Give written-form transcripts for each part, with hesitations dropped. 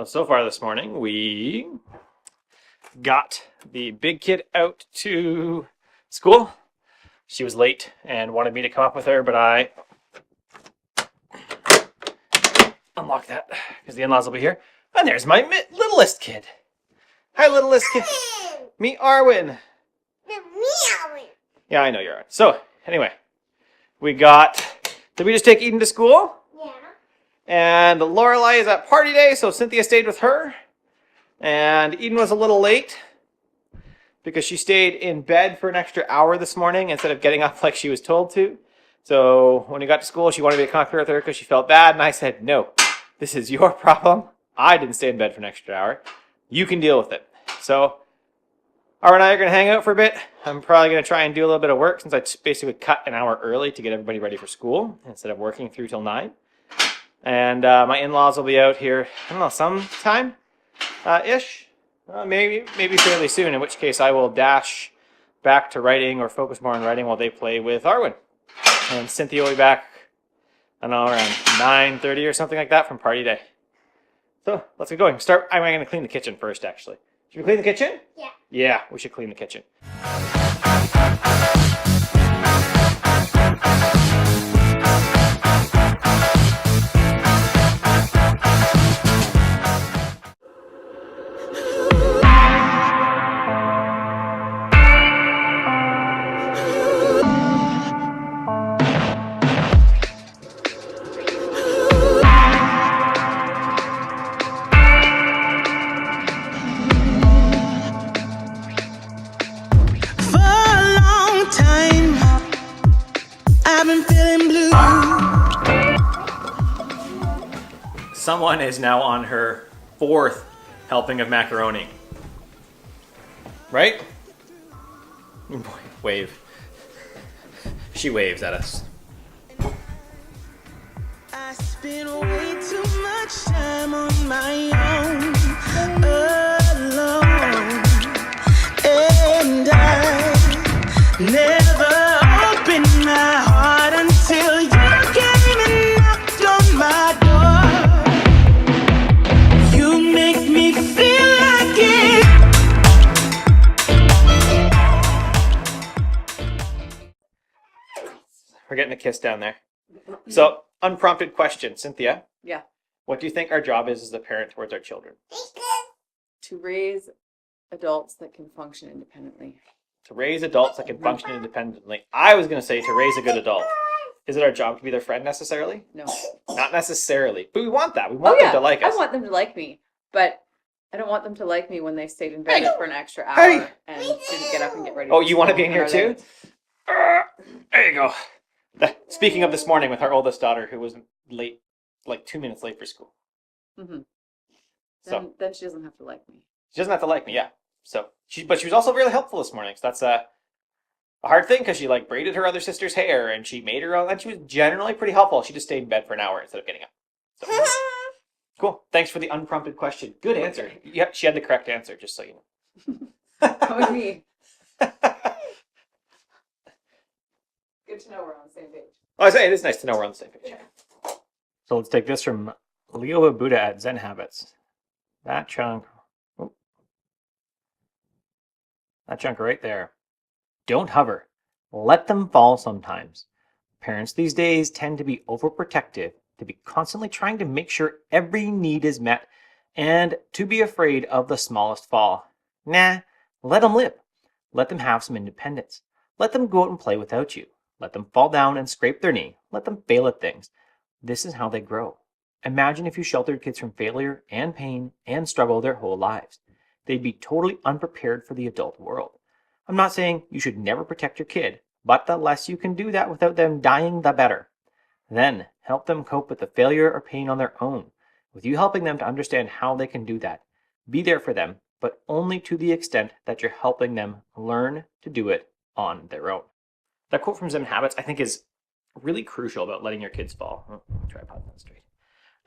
So far this morning, we got the big kid out to school. She was late and wanted me to come up with her, but I unlocked that because the in-laws will be here. And there's my littlest kid. Hi, littlest kid. Me, Arwen. Yeah, I know you're Arwen. So, anyway, did we just take Eden to school? Yeah. And Lorelai is at party day, so Cynthia stayed with her. And Eden was a little late because she stayed in bed for an extra hour this morning instead of getting up like she was told to. So when we got to school, she wanted me to come up with her because she felt bad. And I said, no, this is your problem. I didn't stay in bed for an extra hour. You can deal with it. So Ara and I are going to hang out for a bit. I'm probably going to try and do a little bit of work since I basically cut an hour early to get everybody ready for school instead of working through till 9. And my in-laws will be out here, I don't know, sometime ish. Maybe fairly soon, in which case I will dash back to writing or focus more on writing while they play with Arwen. And Cynthia will be back, I don't know, around 9:30 or something like that from party day. So let's get going. I'm going to clean the kitchen first, actually. Should we clean the kitchen? Yeah. Yeah, we should clean the kitchen. Someone is now on her 4th helping of macaroni. Right? Wave. She waves at us. I spend way too much time on my own, alone, and I never opened my heart until you came and knocked on my door. We're getting a kiss down there. So, unprompted question, Cynthia. Yeah. What do you think our job is as a parent towards our children? To raise adults that can function independently. To raise adults that can function independently. I was going to say to raise a good adult. Is it our job to be their friend necessarily? No. Not necessarily. But we want that. We want them to like us. I want them to like me. But I don't want them to like me when they stayed in bed for an extra hour and didn't get up and get ready. Oh, you want to be in here too? There you go. Speaking of this morning with our oldest daughter who was late, like 2 minutes late for school. Mm-hmm. So then she doesn't have to like me. She doesn't have to like me, yeah. So but she was also really helpful this morning. So that's a hard thing because she like braided her other sister's hair and she made her own, and she was generally pretty helpful. She just stayed in bed for an hour instead of getting up. So cool. Thanks for the unprompted question. Good answer. Yep, she had the correct answer, just so you know. That was me. Good to know we're on the same page. Oh, I say it is nice to know we're on the same page. Yeah. So let's take this from Leo Buddha at Zen Habits. That chunk right there. Don't hover. Let them fall sometimes. Parents these days tend to be overprotective, to be constantly trying to make sure every need is met, and to be afraid of the smallest fall. Nah, let them live. Let them have some independence. Let them go out and play without you. Let them fall down and scrape their knee. Let them fail at things. This is how they grow. Imagine if you sheltered kids from failure and pain and struggle their whole lives. They'd be totally unprepared for the adult world. I'm not saying you should never protect your kid, but the less you can do that without them dying, the better. Then help them cope with the failure or pain on their own, with you helping them to understand how they can do that. Be there for them, but only to the extent that you're helping them learn to do it on their own. That quote from Zen Habits, I think, is really crucial about letting your kids fall. Try to put that straight.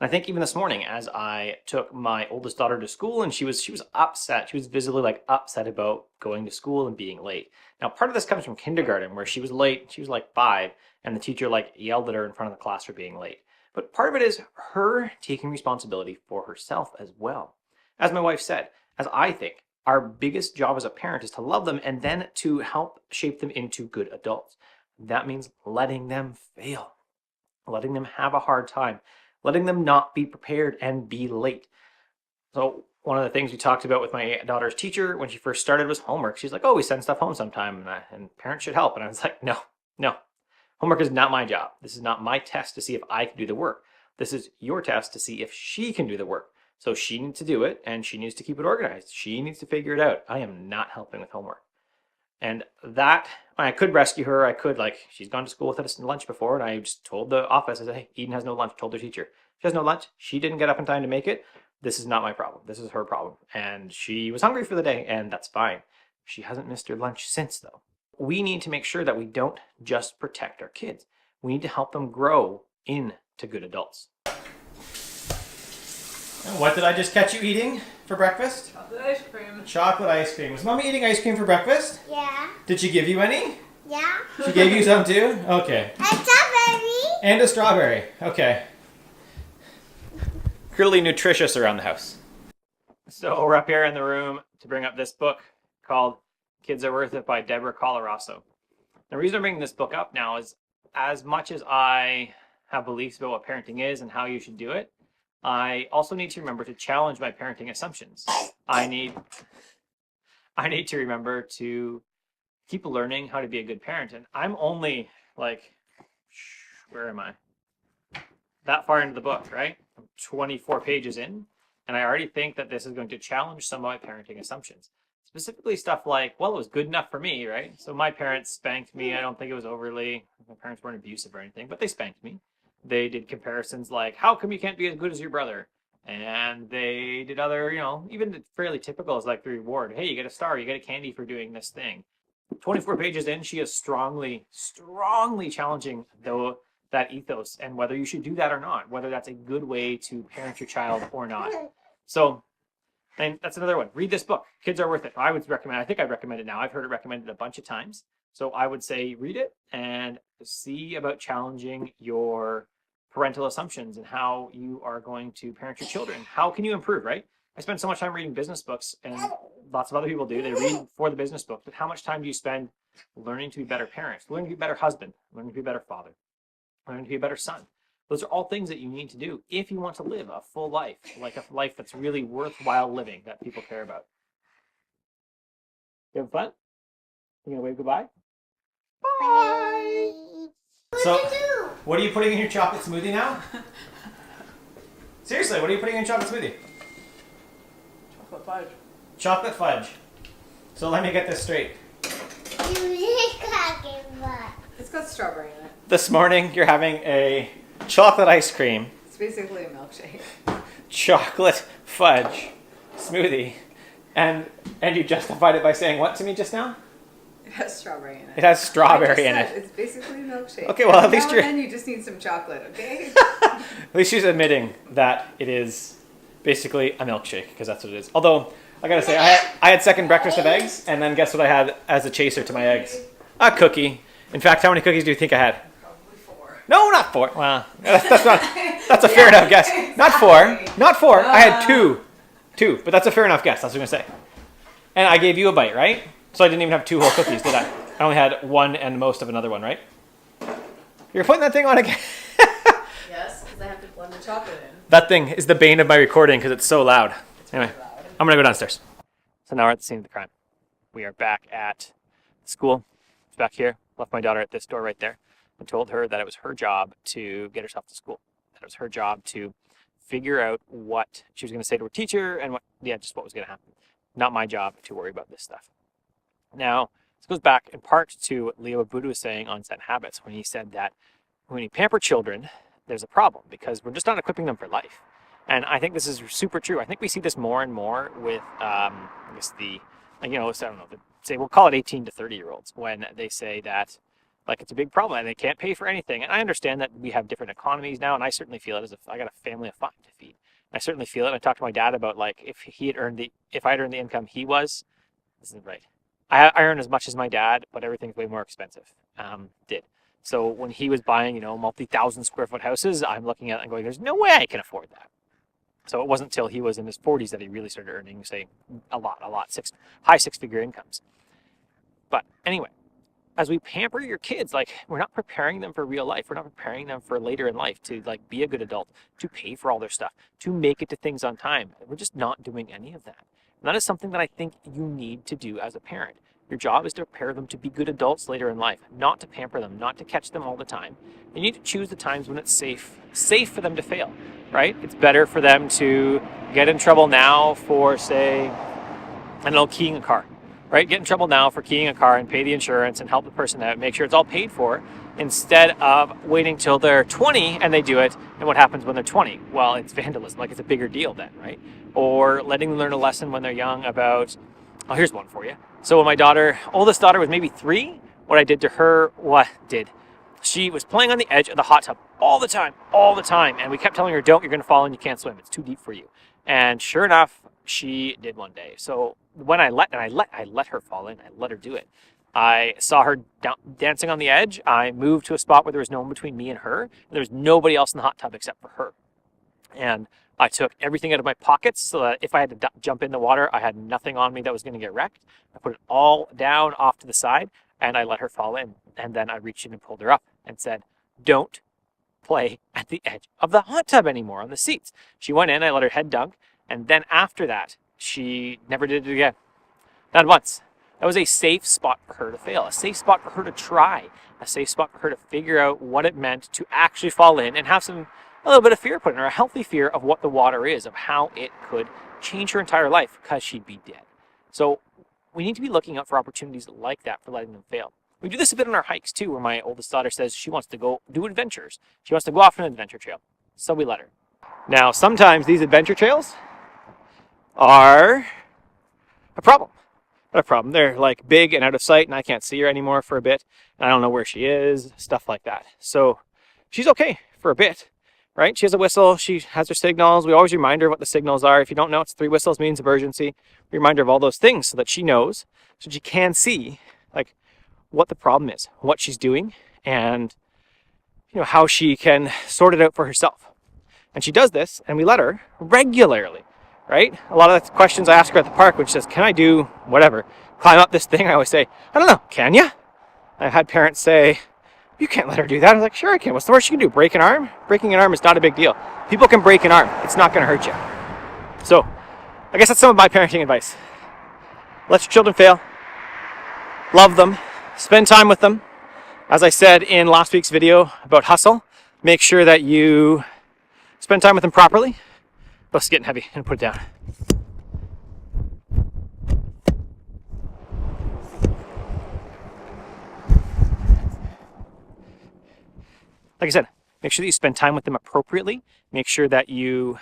And I think even this morning, as I took my oldest daughter to school, and she was upset. She was visibly upset about going to school and being late. Now, part of this comes from kindergarten, where she was late. She was 5, and the teacher yelled at her in front of the class for being late. But part of it is her taking responsibility for herself as well. As my wife said, as I think, our biggest job as a parent is to love them and then to help shape them into good adults. That means letting them fail, letting them have a hard time, letting them not be prepared and be late. So one of the things we talked about with my daughter's teacher when she first started was homework. She's like, "Oh, we send stuff home sometime, and parents should help." And I was like, "No, no, homework is not my job. This is not my test to see if I can do the work. This is your test to see if she can do the work. So she needs to do it, and she needs to keep it organized. She needs to figure it out. I am not helping with homework." And that, I could rescue her. I could, like, she's gone to school without us lunch before, and I just told the office, I said, "Hey, Eden has no lunch." Told their teacher, "She has no lunch. She didn't get up in time to make it. This is not my problem. This is her problem." And she was hungry for the day, and that's fine. She hasn't missed her lunch since, though. We need to make sure that we don't just protect our kids. We need to help them grow into good adults. What did I just catch you eating for breakfast? Chocolate ice cream. Chocolate ice cream. Was Mommy eating ice cream for breakfast? Yeah. Did she give you any? Yeah. She gave you some too? Okay. A strawberry. And a strawberry. Okay. Really nutritious around the house. So we're up here in the room to bring up this book called Kids Are Worth It by Deborah Colarasso. The reason I'm bringing this book up now is, as much as I have beliefs about what parenting is and how you should do it, I also need to remember to challenge my parenting assumptions. I need to remember to keep learning how to be a good parent. And I'm only like, where am I? That far into the book, right? I'm 24 pages in, and I already think that this is going to challenge some of my parenting assumptions. Specifically stuff like, well, it was good enough for me, right? So my parents spanked me. I don't think it was overly, my parents weren't abusive or anything, but they spanked me. They did comparisons like, how come you can't be as good as your brother? And they did other, even fairly typical is like the reward. Hey, you get a star, you get a candy for doing this thing. 24 pages in, she is strongly challenging that ethos and whether you should do that or not, whether that's a good way to parent your child or not. So, and that's another one. Read this book. Kids Are Worth It. I would recommend, I think I'd recommend it now. I've heard it recommended a bunch of times. So I would say read it and see about challenging your parental assumptions and how you are going to parent your children. How can you improve, right? I spend so much time reading business books, and lots of other people do. They read for the business book, but how much time do you spend learning to be better parents, learning to be a better husband, learning to be a better father, learning to be a better son? Those are all things that you need to do if you want to live a full life, like a life that's really worthwhile living, that people care about. You having fun? You gonna wave goodbye? Bye! So, what are you putting in your chocolate smoothie now? Seriously, what are you putting in your chocolate smoothie? Chocolate fudge. Chocolate fudge. So let me get this straight. It's got strawberry in it. This morning, you're having a chocolate ice cream, It's basically a milkshake. chocolate fudge smoothie, and you justified it by saying what to me just now? It has strawberry in it. It has strawberry in it. It's basically a milkshake. Okay, well, at least you're... And then you just need some chocolate, okay? At least she's admitting that it is basically a milkshake, because that's what it is. Although, I gotta say, I had second breakfast of eggs, and then guess what I had as a chaser to my eggs? A cookie. In fact, how many cookies do you think I had? Probably 4. No, not 4. Well, that's a fair enough guess. Not 4. Not 4. I had 2. 2, but that's a fair enough guess, that's what I'm gonna say. And I gave you a bite, right? So I didn't even have 2 whole cookies, did I? I only had 1 and most of another one, right? You're putting that thing on again. Yes, because I have to blend the chocolate in. That thing is the bane of my recording because it's so loud. Anyway, I'm going to go downstairs. So now we're at the scene of the crime. We are back at school. It's back here. Left my daughter at this door right there and told her that it was her job to get herself to school. That it was her job to figure out what she was going to say to her teacher and just what was going to happen. Not my job to worry about this stuff. Now, this goes back in part to what Leo Buddha was saying on Zen Habits when he said that when you pamper children, there's a problem because we're just not equipping them for life. And I think this is super true. I think we see this more and more with, I guess I don't know, we'll call it 18 to 30-year-olds when they say that, like, it's a big problem and they can't pay for anything. And I understand that we have different economies now, and I certainly feel it I got a family of 5 to feed. I certainly feel it. I talked to my dad about, like, if I had earned the income he was, this isn't right. I earn as much as my dad, but everything's way more expensive. Did. So when he was buying, multi-thousand square foot houses, I'm looking at it and going, there's no way I can afford that. So it wasn't until he was in his 40s that he really started earning, say, a lot, high six-figure incomes. But anyway, as we pamper your kids, like, we're not preparing them for real life. We're not preparing them for later in life to like be a good adult, to pay for all their stuff, to make it to things on time. We're just not doing any of that. And that is something that I think you need to do as a parent. Your job is to prepare them to be good adults later in life, not to pamper them, not to catch them all the time. You need to choose the times when it's safe for them to fail, right? It's better for them to get in trouble now for, say, keying a car, right? Get in trouble now for keying a car and pay the insurance and help the person out, make sure it's all paid for, instead of waiting till they're 20 and they do it. And what happens when they're 20? Well, it's vandalism. Like, it's a bigger deal then, right? Or letting them learn a lesson when they're young about, oh, here's one for you. So when my oldest daughter was maybe 3, what I did to her, she was playing on the edge of the hot tub all the time. And we kept telling her, don't, you're going to fall in, you can't swim. It's too deep for you. And sure enough, she did one day. So when I let her fall in, I let her do it. I saw her dancing on the edge. I moved to a spot where there was no one between me and her. And there was nobody else in the hot tub except for her. And I took everything out of my pockets so that if I had to jump in the water, I had nothing on me that was going to get wrecked. I put it all down off to the side and I let her fall in. And then I reached in and pulled her up and said, don't play at the edge of the hot tub anymore on the seats. She went in, I let her head dunk. And then after that, she never did it again. Not once. That was a safe spot for her to fail, a safe spot for her to try, a safe spot for her to figure out what it meant to actually fall in and have a little bit of fear put in her, a healthy fear of what the water is, of how it could change her entire life because she'd be dead. So we need to be looking out for opportunities like that for letting them fail. We do this a bit on our hikes too, where my oldest daughter says she wants to go do adventures. She wants to go off on an adventure trail. So we let her. Now, sometimes these adventure trails are a problem. Not a problem. They're like big and out of sight and I can't see her anymore for a bit. And I don't know where she is, stuff like that. So she's okay for a bit, right? She has a whistle. She has her signals. We always remind her what the signals are. If you don't know, it's 3 whistles means emergency. We remind her of all those things so that she knows, so she can see like what the problem is, what she's doing, and how she can sort it out for herself. And she does this, and we let her regularly, right? A lot of the questions I ask her at the park when she says, can I do whatever, climb up this thing? I always say, I don't know, can you? I've had parents say, you can't let her do that. I was like, sure I can. What's the worst you can do? Break an arm? Breaking an arm is not a big deal. People can break an arm. It's not going to hurt you. So I guess that's some of my parenting advice. Let your children fail. Love them. Spend time with them. As I said in last week's video about hustle, make sure that you spend time with them properly. Oh, it's getting heavy. I'm going to put it down. Like I said, make sure that you spend time with them appropriately. Make sure that you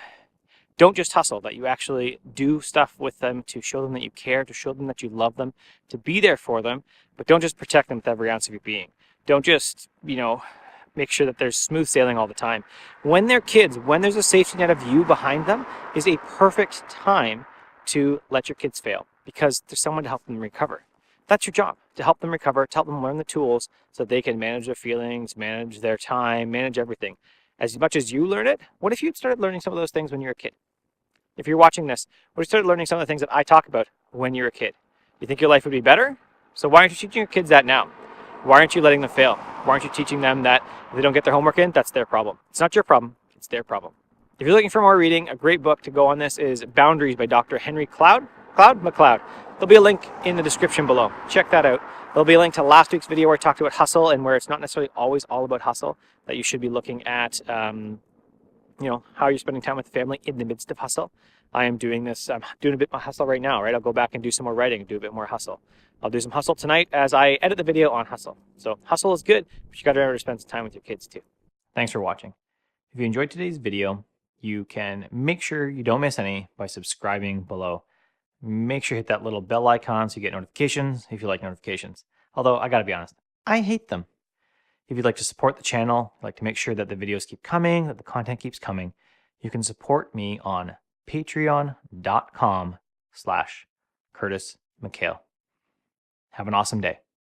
don't just hustle, that you actually do stuff with them to show them that you care, to show them that you love them, to be there for them, but don't just protect them with every ounce of your being. Don't just, make sure that there's smooth sailing all the time. When they're kids, when there's a safety net of you behind them, is a perfect time to let your kids fail because there's someone to help them recover. That's your job, to help them recover, to help them learn the tools so they can manage their feelings, manage their time, manage everything. As much as you learn it, what if you'd started learning some of those things when you were a kid? If you're watching this, what if you started learning some of the things that I talk about when you're a kid? You think your life would be better? So why aren't you teaching your kids that now? Why aren't you letting them fail? Why aren't you teaching them that if they don't get their homework in, that's their problem? It's not your problem, it's their problem. If you're looking for more reading, a great book to go on this is Boundaries by Dr. Henry McLeod. There'll be a link in the description below. Check that out. There'll be a link to last week's video where I talked about hustle and where it's not necessarily always all about hustle, that you should be looking at how you're spending time with the family in the midst of hustle. I am doing this, I'm doing a bit more hustle right now, right? I'll go back and do some more writing and do a bit more hustle. I'll do some hustle tonight as I edit the video on hustle. So hustle is good, but you got to remember to spend some time with your kids too. Thanks for watching. If you enjoyed today's video, you can make sure you don't miss any by subscribing below. Make sure you hit that little bell icon so you get notifications if you like notifications. Although I got to be honest, I hate them. If you'd like to support the channel, like to make sure that the videos keep coming, that the content keeps coming, you can support me on patreon.com/Curtis McHale. Have an awesome day.